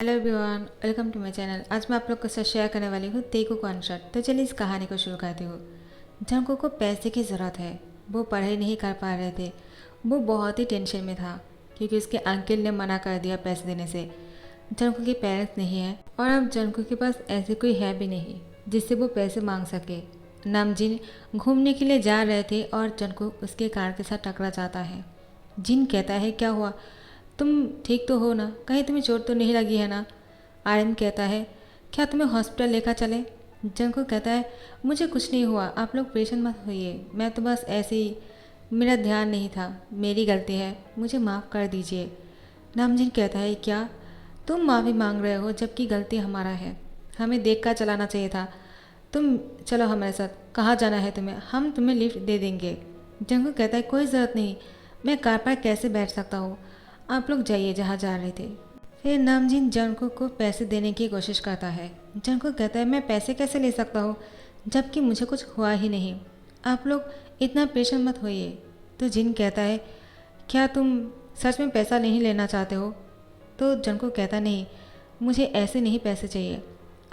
Hello everyone, welcome to my channel. आज मैं आप लोग के साथ शेयर करने वाली हूँ तेकू कॉन्सर्ट। तो चलिए इस कहानी को शुरू करती हूँ। जंको को पैसे की ज़रूरत है। वो पढ़ाई नहीं कर पा रहे थे। वो बहुत ही टेंशन में था क्योंकि उसके अंकल ने मना कर दिया पैसे देने से। जंको के पेरेंट्स नहीं है और अब जंको के पास ऐसे कोई है भी नहीं जिससे वो पैसे मांग सके। नामजिन घूमने के लिए जा रहे थे और जंको उसके कार के साथ टकरा जाता है। जिन कहता है, क्या हुआ, तुम ठीक तो हो ना, कहीं तुम्हें चोट तो नहीं लगी है ना। आर्यन कहता है, क्या तुम्हें हॉस्पिटल लेकर चले। जंको कहता है, मुझे कुछ नहीं हुआ, आप लोग परेशान मत होइए, मैं तो बस ऐसे ही, मेरा ध्यान नहीं था, मेरी गलती है, मुझे माफ़ कर दीजिए। नामजिन कहता है, क्या तुम माफ़ी मांग रहे हो जबकि गलती हमारा है, हमें देख कर चलाना चाहिए था। तुम चलो हमारे साथ, कहाँ जाना है तुम्हें, हम तुम्हें लिफ्ट दे देंगे। जंको कहता है, कोई ज़रूरत नहीं, मैं कार पर कैसे बैठ सकता हूँ, आप लोग जाइए जहाँ जा रहे थे। फिर नामजिन जंको को पैसे देने की कोशिश करता है। जंको कहता है, मैं पैसे कैसे ले सकता हूँ जबकि मुझे कुछ हुआ ही नहीं, आप लोग इतना परेशान मत होइए। तो जिन कहता है, क्या तुम सच में पैसा नहीं लेना चाहते हो। तो जंको कहता, नहीं, मुझे ऐसे नहीं पैसे चाहिए,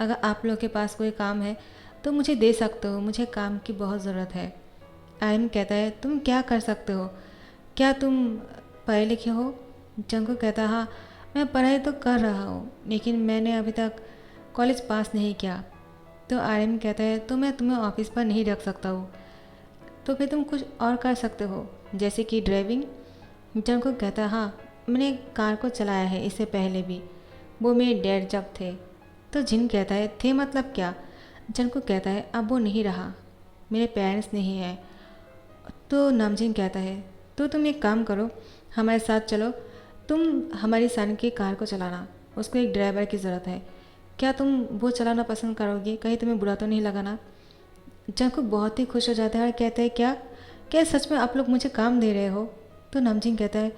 अगर आप लोग के पास कोई काम है तो मुझे दे सकते हो, मुझे काम की बहुत ज़रूरत है। आयन कहता है, तुम क्या कर सकते हो, क्या तुम पढ़े लिखे हो। जंको कहता, हाँ, मैं पढ़ाई तो कर रहा हूँ लेकिन मैंने अभी तक कॉलेज पास नहीं किया। तो आर्यन कहता है, तो मैं तुम्हें ऑफिस पर नहीं रख सकता हूँ, तो फिर तुम कुछ और कर सकते हो, जैसे कि ड्राइविंग। जंको कहता है, हाँ, मैंने कार को चलाया है इससे पहले भी, वो मेरे डैड जब थे। तो जिन कहता है, थे मतलब क्या। जंको कहता है, अब वो नहीं रहा, मेरे पेरेंट्स नहीं हैं। तो नामजिन कहता है, तो तुम एक काम करो, हमारे साथ चलो, तुम हमारी सन की कार को चलाना, उसको एक ड्राइवर की ज़रूरत है, क्या तुम वो चलाना पसंद करोगे, कहीं तुम्हें बुरा तो नहीं लगाना। जंकुक बहुत ही खुश हो जाता है और कहता है, क्या क्या सच में आप लोग मुझे काम दे रहे हो। तो नामजिन कहता है,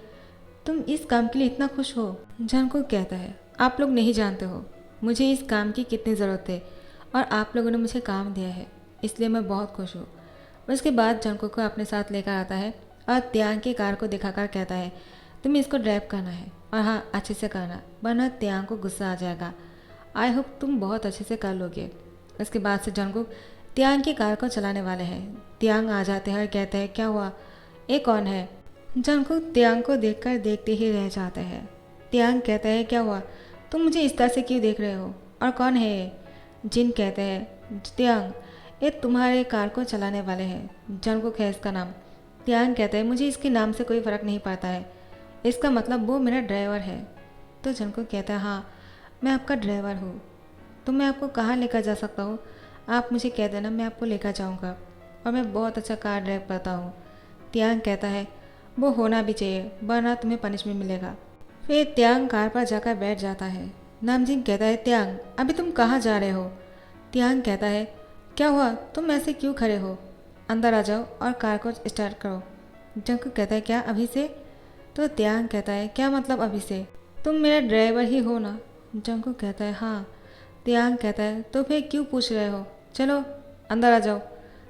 तुम इस काम के लिए इतना खुश हो। जंकुक कहता है, आप लोग नहीं जानते हो मुझे इस काम की कितनी ज़रूरत है और आप लोगों ने मुझे काम दिया है, इसलिए मैं बहुत खुश हूँ। उसके बाद जंकुक को अपने साथ लेकर आता है और त्यांग की कार को दिखाकर कहता है, तुम्हें इसको ड्राइव करना है और हाँ, अच्छे से करना, वरना त्यांग को गुस्सा आ जाएगा। आई होप तुम बहुत अच्छे से कर लोगे। उसके बाद से जंकुक त्यांग की कार को चलाने वाले हैं। त्यांग आ जाते हैं और कहते हैं, क्या हुआ, ये कौन है। जंकुक त्यांग को देखकर देखते ही रह जाते हैं। त्यांग कहता है, क्या हुआ, तुम मुझे इस तरह से क्यों देख रहे हो, और कौन है ये। जिन कहते हैं, त्यांग, ये तुम्हारे कार को चलाने वाले हैं, जंकुक है इसका नाम। त्यांग कहता है, मुझे इसके नाम से कोई फ़र्क नहीं पड़ता है, इसका मतलब वो मेरा ड्राइवर है। तो जंकुक कहता है, हाँ, मैं आपका ड्राइवर हूँ, तो मैं आपको कहाँ लेकर जा सकता हूँ, आप मुझे कह देना, मैं आपको लेकर जाऊँगा, और मैं बहुत अच्छा कार ड्राइव करता हूँ। त्यांग कहता है, वो होना भी चाहिए, वरना तुम्हें पनिशमेंट मिलेगा। फिर त्यांग कार पर जाकर बैठ जाता है। नामजिन कहता है, त्यांग, अभी तुम कहाँ जा रहे हो। त्यांग कहता है, क्या हुआ, तुम ऐसे क्यों खड़े हो, अंदर आ जाओ और कार को स्टार्ट करो। जंकुक कहता है, क्या अभी से। तो त्यांग कहता है, क्या मतलब अभी से, तुम मेरा ड्राइवर ही हो ना। जंकुक कहता है, हाँ। त्यांग कहता है, तो फिर क्यों पूछ रहे हो, चलो अंदर आ जाओ।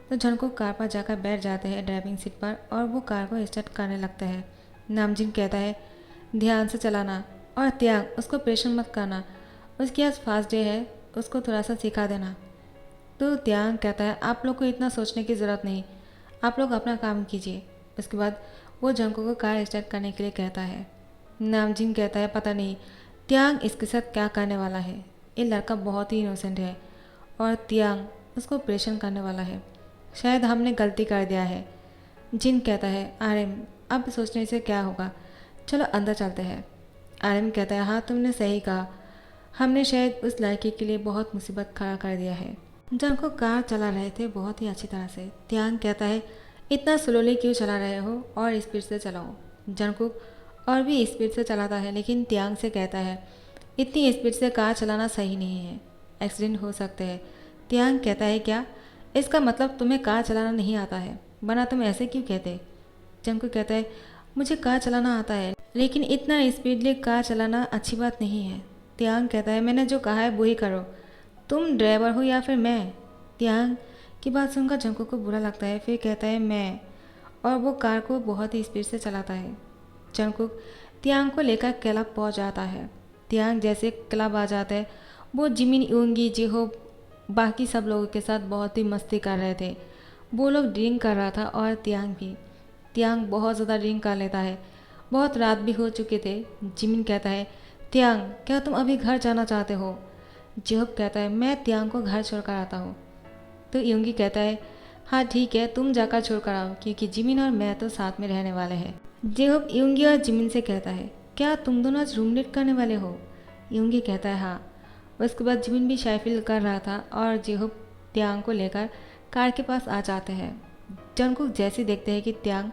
तो जंकुक कार पर जाकर बैठ जाते हैं ड्राइविंग सीट पर और वो कार को स्टार्ट करने लगते हैं। नामजिन कहता है, ध्यान से चलाना, और त्यांग, उसको प्रेशर मत करना, उसकी आज फास्ट डे है, उसको थोड़ा सा सिखा देना। तो त्यांग कहता है, आप लोग को इतना सोचने की ज़रूरत नहीं, आप लोग अपना काम कीजिए। उसके बाद वो जंको को कार स्टार्ट करने के लिए कहता है। नामजिन कहता है, पता नहीं त्यांग इसके साथ क्या करने वाला है, ये लड़का बहुत ही इनोसेंट है और त्यांग उसको ऑपरेशन करने वाला है, शायद हमने गलती कर दिया है। जिन कहता है, आर्यन, अब सोचने से क्या होगा, चलो अंदर चलते हैं। आर्यन कहता है, हाँ, तुमने सही कहा, हमने शायद उस लड़के के लिए बहुत मुसीबत खड़ा कर दिया है। जंको कार चला रहे थे बहुत ही अच्छी तरह से। त्यांग कहता है, इतना स्लोली क्यों चला रहे हो, और स्पीड से चलाओ। जंको और भी स्पीड से चलाता है लेकिन त्यांग से कहता है, इतनी स्पीड से कार चलाना सही नहीं है, एक्सीडेंट हो सकते हैं। त्यांग कहता है, क्या इसका मतलब तुम्हें कार चलाना नहीं आता है, वरना तुम ऐसे क्यों कहते। जंको कहता है, मुझे कार चलाना आता है लेकिन इतना स्पीडली कार चलाना अच्छी बात नहीं है। त्यांग कहता है, मैंने जो कहा है वही करो, तुम ड्राइवर हो या फिर मैं। त्यांग की बात सुनकर जंको को बुरा लगता है, फिर कहता है, मैं, और वो कार को बहुत ही स्पीड से चलाता है। जंकुक त्यांग को लेकर क्लब पहुंच जाता है त्यांग जैसे क्लब आ जाता है। वो जिमिन, यूंगी, जिहो बाकी सब लोगों के साथ बहुत ही मस्ती कर रहे थे। वो लोग ड्रिंक कर रहा था और त्यांग भी। त्यांग बहुत ज़्यादा ड्रिंक कर लेता है। बहुत रात भी हो चुके थे। जिमिन कहता है, त्यांग क्या तुम अभी घर जाना चाहते हो? जेहोब कहता है, मैं त्यांग को घर छोड़कर आता हूँ। तो यूंगी कहता है, हाँ ठीक है, तुम जाकर छोड़कर आओ, क्योंकि जिमिन और मैं तो साथ में रहने वाले हैं। जेहोब यूंगी और जिमिन से कहता है, क्या तुम दोनों आज रूममेट करने वाले हो? यूंगी कहता है, हाँ। उसके बाद जिमिन भी शाय फील कर रहा था और जेहोब त्यांग को लेकर कार के पास आ जाते हैं। जंगकुक जैसे देखते हैं कि त्यांग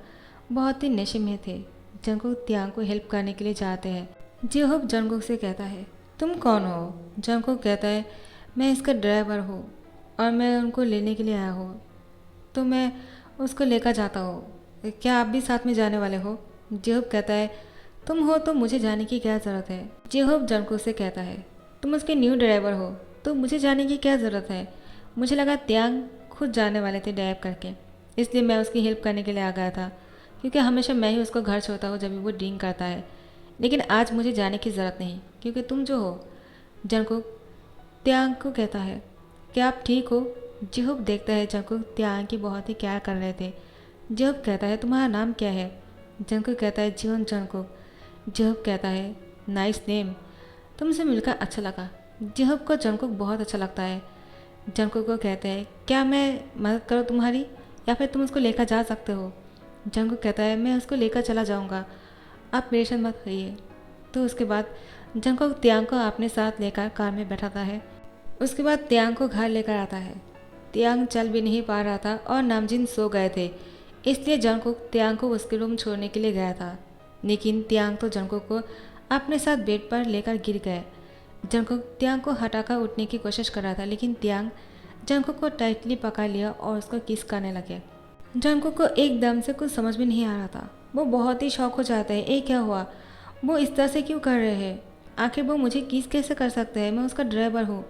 बहुत ही नशे में थे, जंगकुक त्यांग को हेल्प करने के लिए जाते हैं। जेहोब जंगकुक से कहता है, तुम कौन हो? जंगकुक कहता है, मैं इसका ड्राइवर हूँ और मैं उनको लेने के लिए आया हूँ, तो मैं उसको लेकर जाता हूँ। क्या आप भी साथ में जाने वाले हो? जेहोब कहता है, तुम हो तो मुझे जाने की क्या ज़रूरत है? जेहोब जंगकुक से कहता है, तुम उसके न्यू ड्राइवर हो तो मुझे जाने की क्या ज़रूरत है? मुझे लगा त्यांग खुद जाने वाले थे ड्राइव करके, इसलिए मैं उसकी हेल्प करने के लिए आ गया था, क्योंकि हमेशा मैं ही उसको घर छोड़ता हूँ जब भी वो ड्रिंक करता है। लेकिन आज मुझे जाने की ज़रूरत नहीं, क्योंकि तुम जो हो। जंगकुक त्यांग को कहता है, क्या आप ठीक हो? जेहोब देखता है जंगकुक त्यांग की बहुत ही केयर कर रहे थे। जेहोब कहता है, तुम्हारा नाम क्या है? जंगकुक कहता है, जियोन जंगकुक। जेहोब कहता है, नाइस नेम, तुमसे मिलकर अच्छा लगा। जेहोब को जंगकुक बहुत अच्छा लगता है। जंगकुक को कहते हैं, क्या मैं मदद करूँ तुम्हारी, या फिर तुम उसको लेकर जा सकते हो? जंगकुक कहता है, मैं उसको लेकर चला जाऊँगा, आप परेशान मत होइए। तो उसके बाद जंगकुक त्यांग को अपने साथ लेकर कार में बैठाता है। उसके बाद त्यांग को घर लेकर आता है। त्यांग चल भी नहीं पा रहा था और नामजिन सो गए थे, इसलिए जंगकुक त्यांग को उसके रूम छोड़ने के लिए गया था। लेकिन त्यांग तो जंगकुक को अपने साथ बेड पर लेकर गिर गए। जंगकुक त्यांग को हटाकर उठने की कोशिश कर रहा था, लेकिन त्यांग जंगकुक को टाइटली पकड़ लिया और उसको किस करने लगे। जंगकुक को एकदम से कुछ समझ में नहीं आ रहा था। वो बहुत ही शौक हो जाता है, ये क्या हुआ, वो इस तरह से क्यों कर रहे हैं? आखिर वो मुझे किस कैसे कर सकते हैं? मैं उसका ड्राइवर हूँ।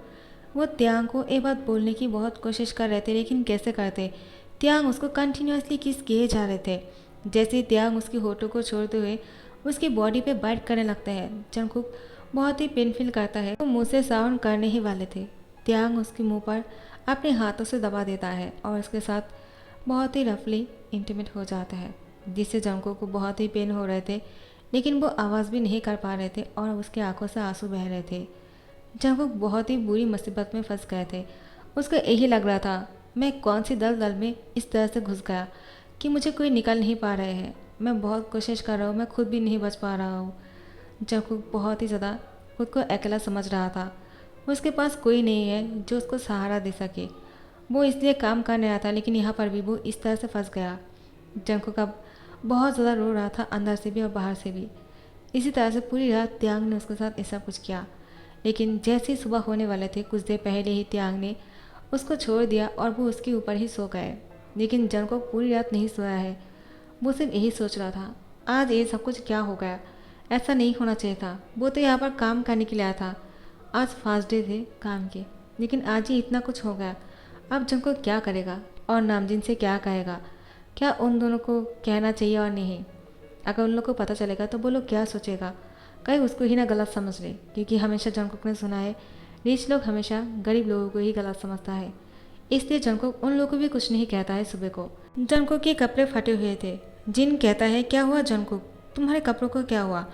वो त्यांग को ये बात बोलने की बहुत कोशिश कर रहे थे, लेकिन कैसे करते? त्यांग उसको कंटिन्यूसली किस किए जा रहे थे। जैसे ही त्यांग उसकी होठों को छोड़ते हुए उसकी बॉडी पे बाइट करने लगता है, जंगकुक बहुत ही पेन फील करता है। वो मुँह से साउंड करने ही वाले थे। त्यांग उसके मुंह पर अपने हाथों से दबा देता है और उसके साथ बहुत ही रफली इंटीमेट हो जाता है, जिससे जंगकुक को बहुत ही पेन हो रहे थे, लेकिन वो आवाज़ भी नहीं कर पा रहे थे और उसके आंखों से आंसू बह रहे थे। जंगकुक बहुत ही बुरी मुसीबत में फंस गए थे। उसको यही लग रहा था, मैं कौन सी दलदल में इस तरह से घुस गया कि मुझे कोई निकल नहीं पा रहे हैं। मैं बहुत कोशिश कर रहा हूँ, मैं खुद भी नहीं बच पा रहा हूँ। जंगकुक बहुत ही ज़्यादा खुद को अकेला समझ रहा था। उसके पास कोई नहीं है जो उसको सहारा दे सके। वो इसलिए काम करने आया था, लेकिन यहाँ पर भी वो इस तरह से फंस गया। जंगकुक अब बहुत ज़्यादा रो रहा था, अंदर से भी और बाहर से भी। इसी तरह से पूरी रात त्यांग ने उसके साथ ऐसा कुछ किया, लेकिन जैसे ही सुबह होने वाले थे, कुछ देर पहले ही त्यांग ने उसको छोड़ दिया और वो उसके ऊपर ही सो गए। लेकिन जंगकुक पूरी रात नहीं सोया है। वो सिर्फ यही सोच रहा था, आज ये सब कुछ क्या हो गया, ऐसा नहीं होना चाहिए था। वो तो यहाँ पर काम करने के लिए आया था, आज फर्स्ट डे थे काम के, लेकिन आज ही इतना कुछ हो गया। अब जंगकुक क्या करेगा और नामजिन से क्या कहेगा? क्या उन दोनों को कहना चाहिए और नहीं? अगर उन लोग को पता चलेगा तो वो लोग क्या सोचेगा, कहीं उसको ही ना गलत समझ ले, क्योंकि हमेशा जंगकुक ने सुना है रिच लोग हमेशा गरीब लोगों को ही गलत समझता है। इसलिए जंगकुक उन लोगों को भी कुछ नहीं कहता है। सुबह को जंगकुक के कपड़े फटे हुए थे। जिन कहता है, क्या हुआ जंगकुक, तुम्हारे कपड़ों को क्या हुआ,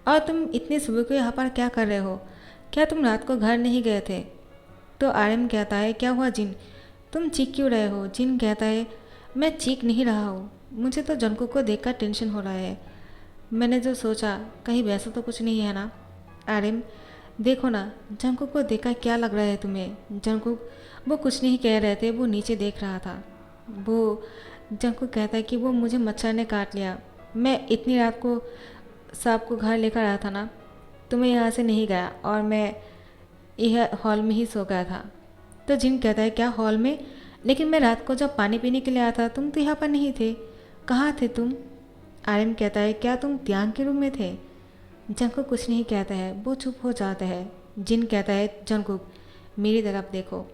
और तुम इतनी सुबह को यहाँ पर क्या कर रहे हो? क्या तुम रात को घर नहीं गए थे? तो आर्यन कहता है, क्या हुआ जिन, तुम चीख क्यों रहे हो? जिन कहता है, मैं चीख नहीं रहा हूँ, मुझे तो जंगकुक को देखकर टेंशन हो रहा है। मैंने जो सोचा कहीं वैसा तो कुछ नहीं है ना? आर्यन, देखो ना, जंगकुक को देखकर क्या लग रहा है तुम्हें? जंगकुक वो कुछ नहीं कह रहे थे, वो नीचे देख रहा था। वो जंगकुक कहता है कि वो मुझे मच्छर ने काट लिया। मैं इतनी रात को सांप को घर लेकर आया था ना, तो मैं यहाँ से नहीं गया और मैं यह हॉल में ही सो गया था। तो जिन कहता है, क्या हॉल में? लेकिन मैं रात को जब पानी पीने के लिए आया था तुम तो यहाँ पर नहीं थे, कहाँ थे तुम? आर्यन कहता है, क्या तुम त्यांग के रूम में थे? जंगकुक कुछ नहीं कहता है, वो चुप हो जाता है। जिन कहता है, जंगकुक मेरी तरफ देखो,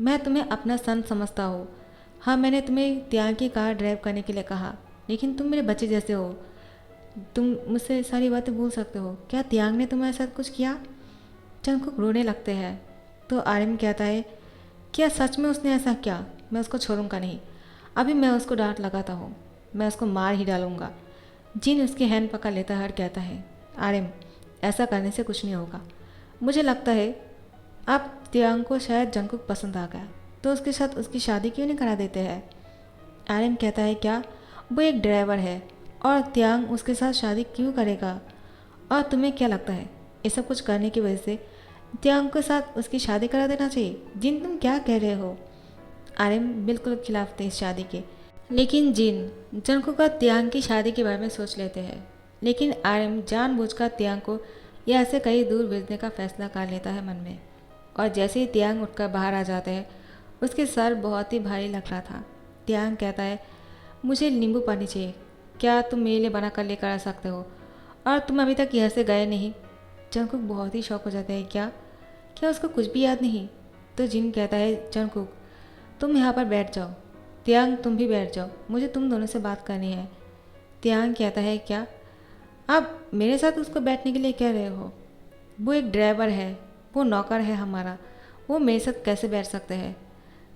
मैं तुम्हें अपना सन समझता हूँ। हाँ, मैंने तुम्हें त्यांग की कार ड्राइव करने के लिए कहा, लेकिन तुम मेरे बच्चे जैसे हो, तुम मुझसे सारी बातें भूल सकते हो। क्या त्यांग ने तुम्हारे साथ कुछ किया? जंगकुक रोने लगते हैं। तो आर्यन कहता है, क्या सच में उसने ऐसा किया? मैं उसको छोड़ूंगा नहीं। अभी मैं उसको डांट लगाता हूँ, मैं उसको मार ही डालूंगा। जिन उसकी हैंड पकड़ लेता है और कहता है, आर्यन ऐसा करने से कुछ नहीं होगा। मुझे लगता है अब तियांग को शायद जंगकुक पसंद आ गया, तो उसके साथ उसकी शादी क्यों नहीं करा देते हैं? आर्यन कहता है, क्या वो एक ड्राइवर है और तियांग उसके साथ शादी क्यों करेगा? और तुम्हें क्या लगता है ये सब कुछ करने की वजह से तियांग के साथ उसकी शादी करा देना चाहिए? जिन तुम क्या कह रहे हो? आर्यन बिल्कुल खिलाफ थे इस शादी के। लेकिन जिन जंगकुक और तियांग की शादी के बारे में सोच लेते हैं। लेकिन आर्यन जानबूझकर तियांग को यहाँ से कहीं दूर भेजने का फैसला कर लेता है मन में। और जैसे ही तियांग उठकर बाहर आ जाते हैं, उसके सर बहुत ही भारी लग रहा था। तियांग कहता है, मुझे नींबू पानी चाहिए, क्या तुम मेरे लिए बना कर लेकर आ सकते हो? और तुम अभी तक यहाँ से गए नहीं? जंगकुक बहुत ही शौक हो जाता है, क्या क्या उसको कुछ भी याद नहीं? तो जिन कहता है, जंगकुक तुम यहाँ पर बैठ जाओ, तियांग तुम भी बैठ जाओ, मुझे तुम दोनों से बात करनी है। तियांग कहता है, क्या आप मेरे साथ उसको बैठने के लिए कह रहे हो? वो एक ड्राइवर है, वो नौकर है हमारा, वो मेरे साथ कैसे बैठ सकते हैं?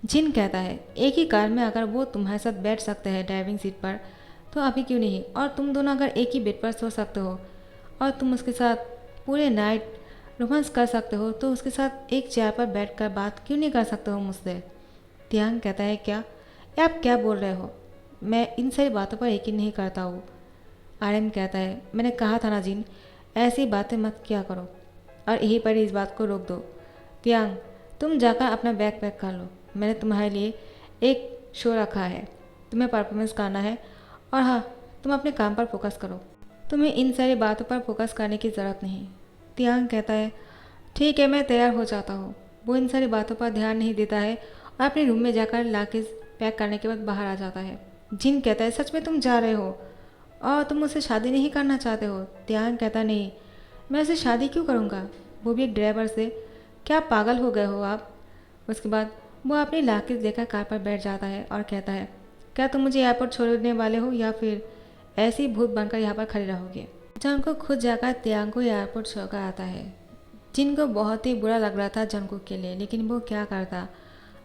जिन कहता है, एक ही कार में अगर वो तुम्हारे साथ बैठ सकते हैं ड्राइविंग सीट पर, तो अभी क्यों नहीं? और तुम दोनों अगर एक ही बेड पर सो सकते हो और तुम उसके साथ पूरे नाइट रोमांस कर सकते हो, तो उसके साथ एक चेयर पर बैठकर बात क्यों नहीं कर सकते हो मुझसे? तियांग कहता है, क्या ये आप क्या बोल रहे हो? मैं इन सारी बातों पर यकीन नहीं करता हूँ। आर्यन कहता है, मैंने कहा था ना जिन, ऐसी बातें मत किया करो और यहीं पर इस बात को रोक दो। तियांग तुम जाकर अपना बैग पैक कर लो, मैंने तुम्हारे लिए एक शो रखा है, तुम्हें परफॉर्मेंस करना है। और हाँ, तुम अपने काम पर फोकस करो, तुम्हें इन सारी बातों पर फोकस करने की ज़रूरत नहीं। तियांग कहता है, ठीक है मैं तैयार हो जाता हूँ। वो इन सारी बातों पर ध्यान नहीं देता है और अपने रूम में जाकर लाकेज पैक करने के बाद बाहर आ जाता है। जिन कहता है, सच में तुम जा रहे हो और तुम मुझसे शादी नहीं करना चाहते हो? तियांग कहता, नहीं, मैं उससे शादी क्यों करूँगा, वो भी एक ड्राइवर से? क्या पागल हो गए हो आप? उसके बाद वो अपनी लाकेज लेकर कार पर बैठ जाता है और कहता है, क्या तुम मुझे एयरपोर्ट छोड़ने वाले हो या फिर ऐसे ही भूत बनकर यहाँ पर खड़े रहोगे? जंगकुक खुद जाकर तियांग को एयरपोर्ट छोड़कर आता है। जिनको बहुत ही बुरा लग रहा था जंगकुक के लिए, लेकिन वो क्या करता?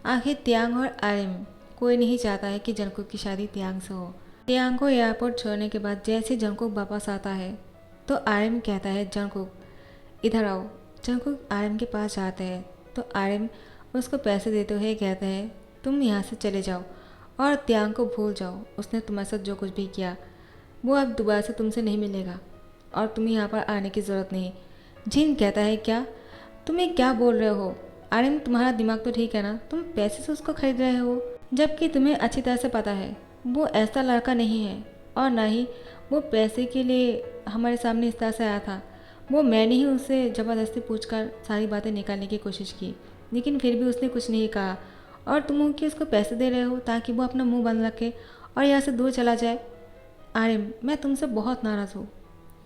आखिर तियांग और आर्यन कोई नहीं चाहता है कि जंगकुक की शादी तियांग से हो। तियांग को एयरपोर्ट छोड़ने के बाद जैसे जंगकुक वापस आता है, तो आर्यन कहता है, जंगकुक इधर आओ। जंगकुक आर्यन के पास जाते हैं, तो आर्यन उसको पैसे देते हुए कहते हैं, तुम यहाँ से चले जाओ और तियांग को भूल जाओ, उसने तुम्हारे साथ जो कुछ भी किया वो अब दोबारा से तुमसे नहीं मिलेगा और तुम्हें यहाँ पर आने की ज़रूरत नहीं। जिन कहता है, क्या तुम्हें क्या बोल रहे हो? आर्यन तुम्हारा दिमाग तो ठीक है ना? तुम पैसे से उसको खरीद रहे हो, जबकि तुम्हें अच्छी तरह से पता है वो ऐसा लड़का नहीं है और ना ही वो पैसे के लिए हमारे सामने इस तरह से आया था। वो मैंने ही उससे ज़बरदस्ती पूछकर सारी बातें निकालने की कोशिश की, लेकिन फिर भी उसने कुछ नहीं कहा और तुम कि उसको पैसे दे रहे हो ताकि वो अपना मुंह बंद रखे और यहाँ से दूर चला जाए। आर्यन मैं तुमसे बहुत नाराज़ हूँ।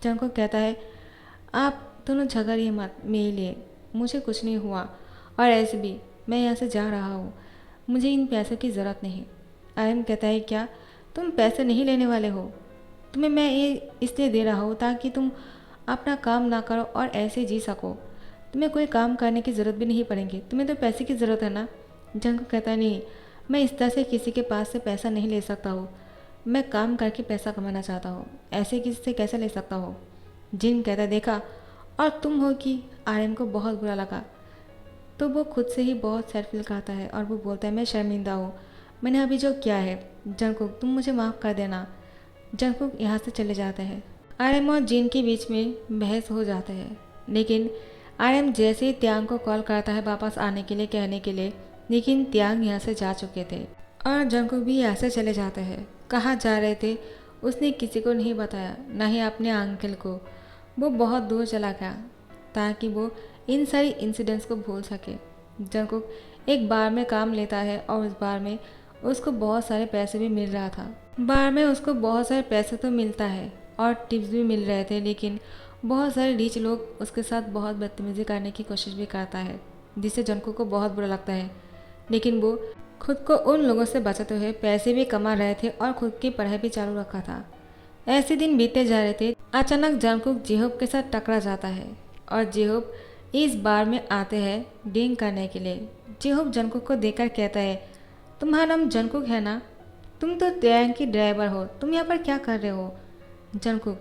जंगकुक कहता है, आप दोनों झगड़िए मत मेरे लिए, मुझे कुछ नहीं हुआ और ऐसे भी मैं यहाँ से जा रहा हूँ, मुझे इन पैसों की ज़रूरत नहीं। आर्यन कहता है, क्या तुम पैसे नहीं लेने वाले हो? तुम्हें मैं ये इसलिए दे रहा हूँ ताकि तुम अपना काम ना करो और ऐसे जी सको, तुम्हें कोई काम करने की ज़रूरत भी नहीं पड़ेगी, तुम्हें तो पैसे की ज़रूरत है ना? जंगकुक कहता है, नहीं, मैं इस तरह से किसी के पास से पैसा नहीं ले सकता हूँ, मैं काम करके पैसा कमाना चाहता हूँ, ऐसे किसी से कैसे ले सकता हूँ? जिन कहता है, देखा और तुम हो कि? आर्यन को बहुत बुरा लगा, तो वो खुद से ही बहुत सैड फील करता है और वो बोलता है, मैं शर्मिंदा हूँ, मैंने अभी जो किया है। जंगकुक तुम मुझे माफ़ कर देना। जंगकुक यहाँ से चले जाते हैं। आर्यन और जिन के बीच में बहस हो जाते हैं, लेकिन आर्यन जैसे ही तियांग को कॉल करता है वापस आने के लिए कहने के लिए, लेकिन तियांग यहाँ से जा चुके थे और जंगकुक भी यहाँ से चले जाते हैं। कहाँ जा रहे थे उसने किसी को नहीं बताया, ना ही अपने अंकल को। वो बहुत दूर चला गया ताकि वो इन सारी इंसिडेंट्स को भूल सके। जंगकुक एक बार में काम लेता है और उस बार में उसको बहुत सारे पैसे भी मिल रहा था। बार में उसको बहुत सारे पैसे तो मिलता है और टिप्स भी मिल रहे थे, लेकिन बहुत सारे रिच लोग उसके साथ बहुत बदतमीजी करने की कोशिश भी करता है, जिससे जंगकुक को बहुत बुरा लगता है। लेकिन वो खुद को उन लोगों से बचाते हुए पैसे भी कमा रहे थे और खुद की पढ़ाई भी चालू रखा था। ऐसे दिन बीते जा रहे थे। अचानक जंगकुक जेहोब के साथ टकरा जाता है और जेहोब इस बार में आते हैं ड्रिंक करने के लिए। जिहोप जंकुक को देखकर कहता है, तुम्हारा नाम जंकुक है ना? तुम तो त्यांग की ड्राइवर हो, तुम यहाँ पर क्या कर रहे हो? जंकुक,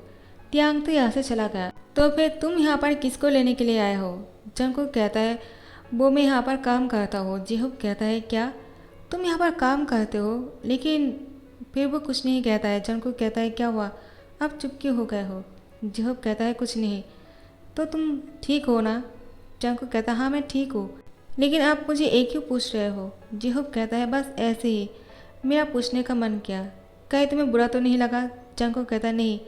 त्यांग तो यहाँ से चला गया, तो फिर तुम यहाँ पर किसको लेने के लिए आए हो? जंकुक कहता है, वो मैं यहाँ पर काम करता हूँ। जिहोप कहता है, क्या तुम यहाँ पर काम करते हो? लेकिन फिर वो कुछ नहीं कहता है। जंकुक कहता है, क्या हुआ, आप चुप क्यों हो गए हो? जिहोप कहता है, कुछ नहीं। तो तुम ठीक हो ना? जंकुक कहता है, हाँ मैं ठीक हूँ, लेकिन आप मुझे एक क्यों पूछ रहे हो? जिहोप कहता है, बस ऐसे ही मेरा पूछने का मन किया। कहीं तुम्हें बुरा तो नहीं लगा? जंकुक कहता है, नहीं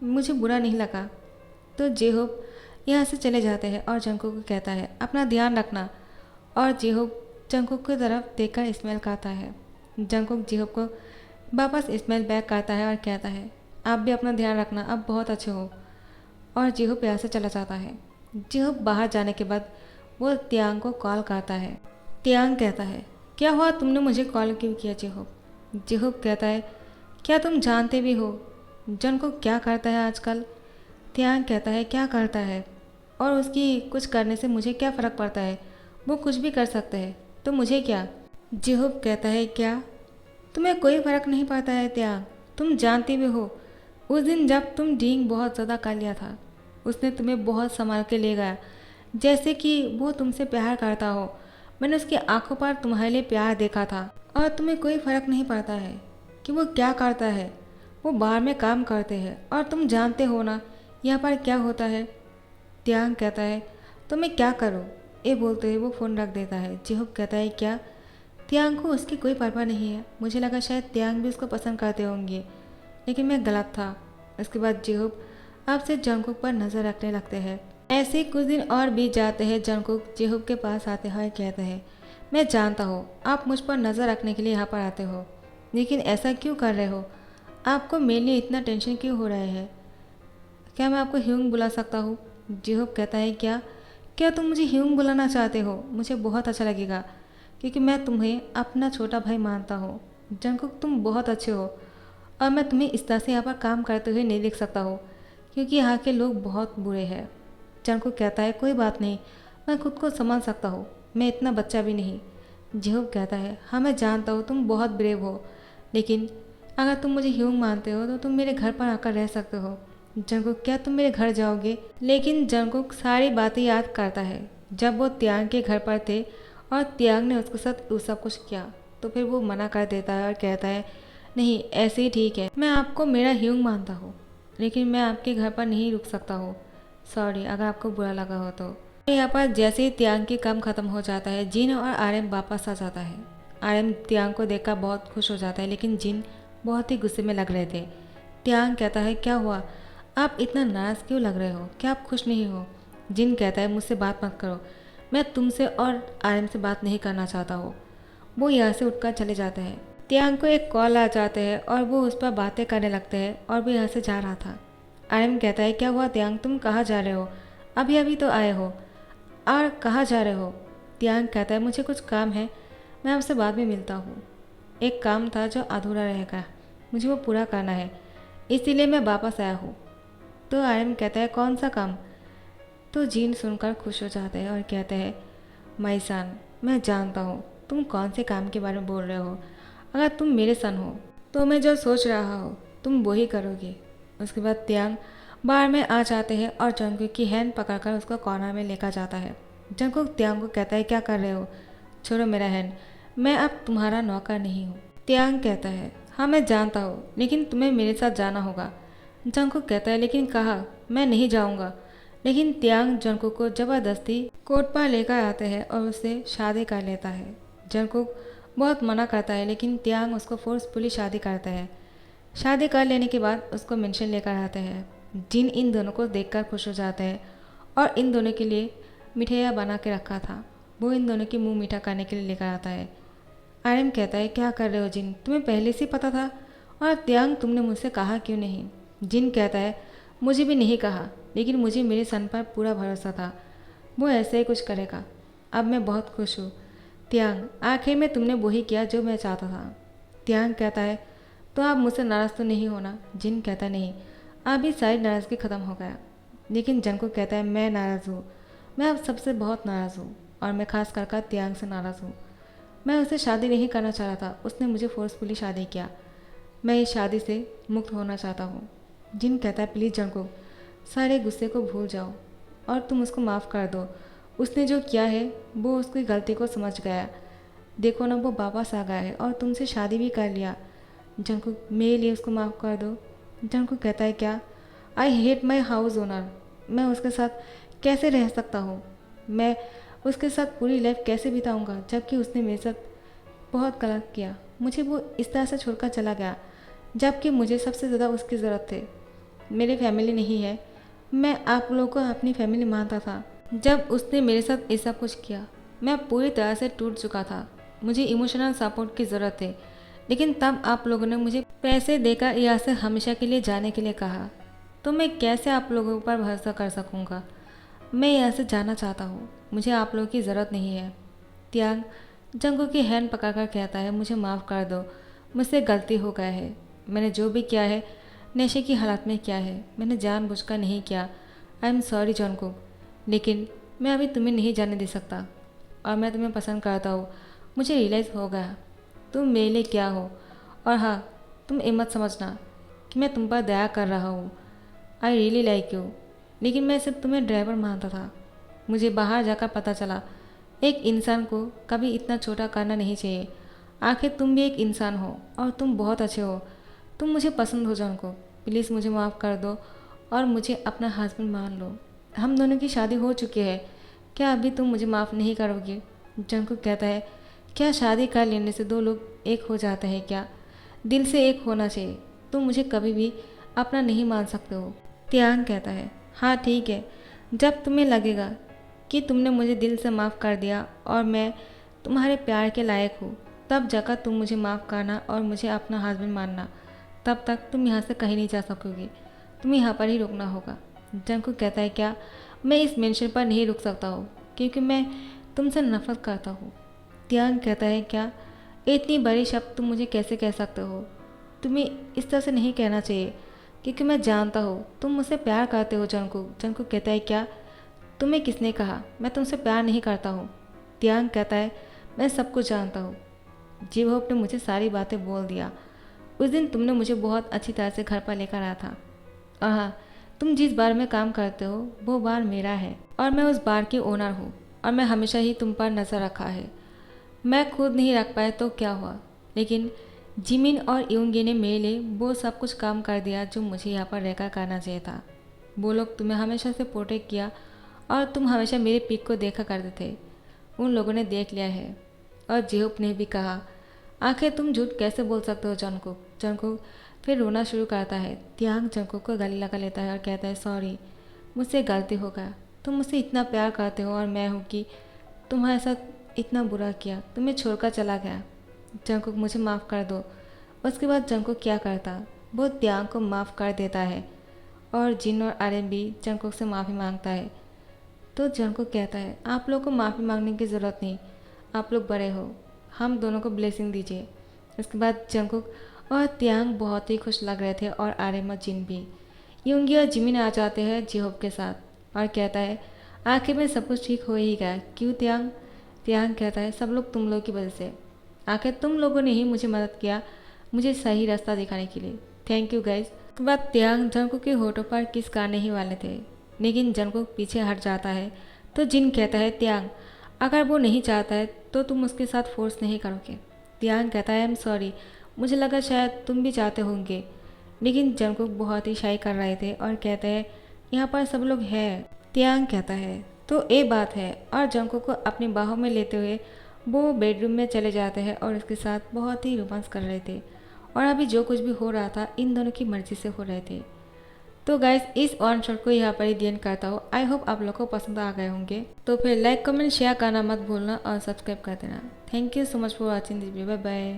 मुझे बुरा नहीं लगा। तो जिहोप यहाँ से चले जाते हैं और जंकुक को कहता है, अपना ध्यान रखना। और जिहोप जंकुक की तरफ देखकर स्मेल करता है। जंकुक जिहोप को वापस स्मेल बैक करता है और कहता है, आप भी अपना ध्यान रखना, आप बहुत अच्छे हो। और जिहोप यहाँ से चला जाता है। जिहोप बाहर जाने के बाद वो त्यांग को कॉल करता है। त्यांग कहता है, क्या हुआ, तुमने मुझे कॉल क्यों किया? जिहोप जिहोप कहता है, क्या तुम जानते भी हो जंकुक क्या करता है आजकल? त्यांग कहता है, क्या करता है? और उसकी कुछ करने से मुझे क्या फ़र्क पड़ता है? वो कुछ भी कर सकते हैं, तो मुझे क्या? जिहोप कहता है, क्या तुम्हें कोई फ़र्क नहीं पड़ता है त्यांग? तुम जानते भी हो उस दिन जब तुम ड्रिंक बहुत ज़्यादा कर लिया था, उसने तुम्हें बहुत संभाल के ले गया, जैसे कि वो तुमसे प्यार करता हो। मैंने उसकी आंखों पर तुम्हारे लिए प्यार देखा था। और तुम्हें कोई फ़र्क नहीं पड़ता है कि वो क्या करता है। वो बाहर में काम करते हैं और तुम जानते हो ना यहाँ पर क्या होता है। त्यांग कहता है, तो मैं क्या करूँ? ये बोलते हुए वो फ़ोन रख देता है। जिहोप कहता है, क्या? त्यांग को उसकी कोई परवाह नहीं है। मुझे लगा शायद त्यांग भी उसको पसंद करते होंगे, लेकिन मैं गलत था। इसके बाद जिहोप आपसे जंकुक पर नज़र रखने लगते हैं। ऐसे कुछ दिन और बीत जाते हैं। जंकुक जिहोप के पास आते हैं और कहते हैं, मैं जानता हूँ आप मुझ पर नज़र रखने के लिए यहाँ पर आते हो, लेकिन ऐसा क्यों कर रहे हो? आपको मेरे लिए इतना टेंशन क्यों हो रहा है? क्या मैं आपको ह्यूंग बुला सकता हूँ? जिहोप कहता है, क्या क्या तुम मुझे ह्यूंग बुलाना चाहते हो? मुझे बहुत अच्छा लगेगा, क्योंकि मैं तुम्हें अपना छोटा भाई मानता हूँ। जंकुक तुम बहुत अच्छे हो और मैं तुम्हें इस तरह से यहाँ पर काम करते हुए नहीं देख सकता हूँ, क्योंकि यहाँ के लोग बहुत बुरे हैं। जंकुक कहता है, कोई बात नहीं, मैं खुद को संभाल सकता हूँ, मैं इतना बच्चा भी नहीं। जिहोप कहता है, हाँ मैं जानता हूँ तुम बहुत ब्रेव हो, लेकिन अगर तुम मुझे ह्यूंग मानते हो तो तुम मेरे घर पर आकर रह सकते हो। जंकुक, क्या तुम मेरे घर जाओगे? लेकिन जंकुक सारी बातें याद करता है जब वो त्यांग के घर पर थे और त्यांग ने उसके साथ वो सब कुछ किया। तो फिर वो मना कर देता है और कहता है, नहीं ऐसे ही ठीक है, मैं आपको मेरा ह्यूंग मानता हूँ, लेकिन मैं आपके घर पर नहीं रुक सकता हूँ। सॉरी अगर आपको बुरा लगा हो तो। यहाँ पर जैसे ही त्यांग के काम खत्म हो जाता है, जिन और आरएम वापस आ जाता है। आरएम त्यांग को देखकर बहुत खुश हो जाता है, लेकिन जिन बहुत ही गुस्से में लग रहे थे। त्यांग कहता है, क्या हुआ, आप इतना नाराज़ क्यों लग रहे हो? क्या आप खुश नहीं हो? जिन कहता है, मुझसे बात मत करो, मैं तुमसे और आरएम से बात नहीं करना चाहता हूँ। वो यहाँ से उठकर चले जाते हैं। त्यांग को एक कॉल आ जाते हैं और वो उस पर बातें करने लगते हैं और वो यहाँ से जा रहा था। आरएम कहता है, क्या हुआ त्यांग, तुम कहाँ जा रहे हो? अभी अभी तो आए हो और कहाँ जा रहे हो? त्यांग कहता है, मुझे कुछ काम है, मैं आपसे बाद में मिलता हूँ। एक काम था जो अधूरा रहेगा, मुझे वो पूरा करना है, इसीलिए मैं वापस आया हूँ। तो आरएम कहता है, कौन सा काम? तो जीन सुनकर खुश हो जाते हैं और कहते हैं, माईसान, मैं जानता हूँ तुम कौन से काम के बारे में बोल रहे हो। अगर तुम मेरे सन हो तो मैं जो सोच रहा हो तुम वही करोगे। उसके बाद त्यांग बार में आ जाते हैं और जंकुक की हैंड पकड़कर उसको कॉर्नर में लेकर जाता है। जंकुक त्यांग को कहता है, क्या कर रहे हो? छोड़ो मेरा हैंड, मैं अब तुम्हारा नौकर नहीं हूँ। त्यांग कहता है, हाँ मैं जानता हूँ, लेकिन तुम्हें मेरे साथ जाना होगा। जंकुक कहता है, लेकिन कहाँ? मैं नहीं जाऊँगा। लेकिन त्यांग जंकुक को ज़बरदस्ती कोर्ट पर लेकर आते हैं और उससे शादी कर लेता है। जंकुक बहुत मना करता है, लेकिन त्यांग उसको फोर्सफुली शादी करता है। शादी कर लेने के बाद उसको मेंशन लेकर आते हैं। जिन इन दोनों को देखकर खुश हो जाते हैं और इन दोनों के लिए मिठाइयाँ बना के रखा था वो इन दोनों की मुंह मीठा करने के लिए लेकर आता है। आरएम कहता है, क्या कर रहे हो जिन, तुम्हें पहले से पता था? और त्यांग, तुमने मुझसे कहा क्यों नहीं? जिन कहता है, मुझे भी नहीं कहा, लेकिन मुझे मेरे सन पर पूरा भरोसा था, वो ऐसे ही कुछ करेगा। अब मैं बहुत खुश हूँ। त्यांग, आखिर में तुमने वही किया जो मैं चाहता था। त्यांग कहता है, तो आप मुझसे नाराज़ तो नहीं होना? जिन कहता, नहीं, अभी सारी नाराज़गी ख़त्म हो गया। लेकिन जंकुक कहता है, मैं नाराज़ हूँ, मैं अब सबसे बहुत नाराज़ हूँ और मैं खास कर त्यांग से नाराज़ हूँ। मैं उससे शादी नहीं करना चाह रहा था, उसने मुझे फोर्सफुली शादी किया। मैं इस शादी से मुक्त होना चाहता हूँ। जिन कहता है प्लीज़ जंगकुक, सारे गुस्से को भूल जाओ और तुम उसको माफ़ कर दो। उसने जो किया है वो उसकी गलती को समझ गया। देखो ना, वो वापस आ गया है और तुमसे शादी भी कर लिया। जंगकुक, मेरे लिए उसको माफ़ कर दो। जंगकुक कहता है क्या? I hate my house owner. मैं उसके साथ कैसे रह सकता हूँ? मैं उसके साथ पूरी लाइफ कैसे बिताऊँगा जबकि उसने मेरे साथ बहुत गलत किया। मुझे वो इस तरह से छोड़कर चला गया जबकि मुझे सबसे ज़्यादा उसकी ज़रूरत थी। मेरी फैमिली नहीं है, मैं आप लोगों को अपनी फैमिली मानता था। जब उसने मेरे साथ ऐसा कुछ किया मैं पूरी तरह से टूट चुका था। मुझे इमोशनल सपोर्ट की ज़रूरत थी, लेकिन तब आप लोगों ने मुझे पैसे देकर यहाँ से हमेशा के लिए जाने के लिए कहा। तो मैं कैसे आप लोगों पर भरोसा कर सकूँगा? मैं यहाँ से जाना चाहता हूँ, मुझे आप लोगों की ज़रूरत नहीं है। त्यांग जंगकुक की हैंड पकड़कर कहता है मुझे माफ़ कर दो, मुझसे गलती हो गया है। मैंने जो भी किया है नशे की हालत में किया है, मैंने जानबूझकर नहीं किया। आई एम सॉरी जंगकुक, लेकिन मैं अभी तुम्हें नहीं जाने दे सकता और मैं तुम्हें पसंद करता हूँ। मुझे रियलाइज़ हो गया तुम मेरे लिए क्या हो। और हाँ, तुम ये मत समझना कि मैं तुम पर दया कर रहा हूँ। आई रियली लाइक यू, लेकिन मैं सिर्फ तुम्हें ड्राइवर मानता था। मुझे बाहर जाकर पता चला एक इंसान को कभी इतना छोटा करना नहीं चाहिए। आखिर तुम भी एक इंसान हो और तुम बहुत अच्छे हो। तुम मुझे पसंद हो जंगकुक, प्लीज़ मुझे माफ़ कर दो और मुझे अपना हस्बैंड मान लो। हम दोनों की शादी हो चुकी है, क्या अभी तुम मुझे माफ़ नहीं करोगे? जंगकुक कहता है क्या शादी कर लेने से दो लोग एक हो जाते हैं क्या? दिल से एक होना चाहिए। तुम मुझे कभी भी अपना नहीं मान सकते हो। त्यांग कहता है हाँ ठीक है, जब तुम्हें लगेगा कि तुमने मुझे दिल से माफ़ कर दिया और मैं तुम्हारे प्यार के लायक हूँ, तब जाकर तुम मुझे माफ़ करना और मुझे अपना हस्बैंड मानना। तब तक तुम यहाँ से कहीं नहीं जा सकोगे, तुम्हें यहाँ पर ही रुकना होगा। जंगकुक कहता है क्या मैं इस मेंशन पर नहीं रुक सकता हूँ क्योंकि मैं तुमसे नफरत करता हूँ। त्यांग कहता है क्या इतनी बड़ी शब्द तुम मुझे कैसे कह सकते हो? तुम्हें इस तरह से नहीं कहना चाहिए क्योंकि मैं जानता हूँ तुम मुझसे प्यार करते हो। जंगकुक कहता है क्या तुम्हें किसने कहा मैं तुमसे प्यार नहीं करता हूँ? त्यांग कहता है मैं सब कुछ जानता हूँ। जीवहोप ने मुझे सारी बातें बोल दिया। उस दिन तुमने मुझे बहुत अच्छी तरह से घर पर लेकर आया था। और हाँ, तुम जिस बार में काम करते हो वो बार मेरा है और मैं उस बार की ओनर हूँ और मैं हमेशा ही तुम पर नज़र रखा है। मैं खुद नहीं रख पाया तो क्या हुआ, लेकिन जिमिन और यूंगी ने मेरे लिए वो सब कुछ काम कर दिया जो मुझे यहाँ पर रहकर करना चाहिए था। वो लोग तुम्हें हमेशा से प्रोटेक्ट किया और तुम हमेशा मेरे पीक को देखा करते थे। उन लोगों ने देख लिया है। और जेहोप ने भी कहा आखिर तुम झूठ कैसे बोल सकते हो जंगकुक फिर रोना शुरू करता है। त्यांग जंगकुक को गले लगा लेता है और कहता है सॉरी, मुझसे गलती हो गया। तुम मुझसे इतना प्यार करते हो और मैं हूँ कि तुम्हारे साथ इतना बुरा किया, तुम्हें छोड़कर चला गया। जंगकुक मुझे माफ़ कर दो। उसके बाद जंगकुक क्या करता, वो त्यांग को माफ़ कर देता है और जिन और आर्यन भी जंगकुक से माफ़ी मांगता है। तो जंगकुक कहता है आप लोग को माफ़ी मांगने की ज़रूरत नहीं, आप लोग बड़े हो, हम दोनों को ब्लेसिंग दीजिए। इसके बाद जंगकुक और त्यांग बहुत ही खुश लग रहे थे और आर्यन और जिन भी। यूंगी और जिमिन आ जाते हैं जेहोप के साथ और कहता है आखिर में सब कुछ ठीक हो ही गया। क्यों त्यांग? त्यांग कहता है सब लोग तुम लोग की वजह से। आखिर तुम लोगों ने ही मुझे मदद किया मुझे सही रास्ता दिखाने के लिए। Thank you guys. उसके बाद त्यांग जंगकुक के होठों पर किस करने ही वाले थे, लेकिन जंगकुक पीछे हट जाता है। तो जिन कहता है त्यांग अगर वो नहीं चाहता है तो तुम उसके साथ फोर्स नहीं करोगे। त्यांग कहता है आई एम सॉरी, मुझे लगा शायद तुम भी चाहते होंगे। लेकिन जंगकुक बहुत ही शाई कर रहे थे और कहते हैं यहाँ पर सब लोग हैं। त्यांग कहता है तो ये बात है और जंगकुक को अपनी बाहों में लेते हुए वो बेडरूम में चले जाते हैं और उसके साथ बहुत ही रोमांस कर रहे थे। और अभी जो कुछ भी हो रहा था इन दोनों की मर्जी से हो रहे थे। तो गाइस इस वन शॉट को यहाँ पर ही दी एंड करता हूँ। आई होप आप लोग को पसंद आ गए होंगे। तो फिर लाइक कमेंट शेयर करना मत भूलना और सब्सक्राइब कर देना। Thank you so much for watching this video. Bye bye.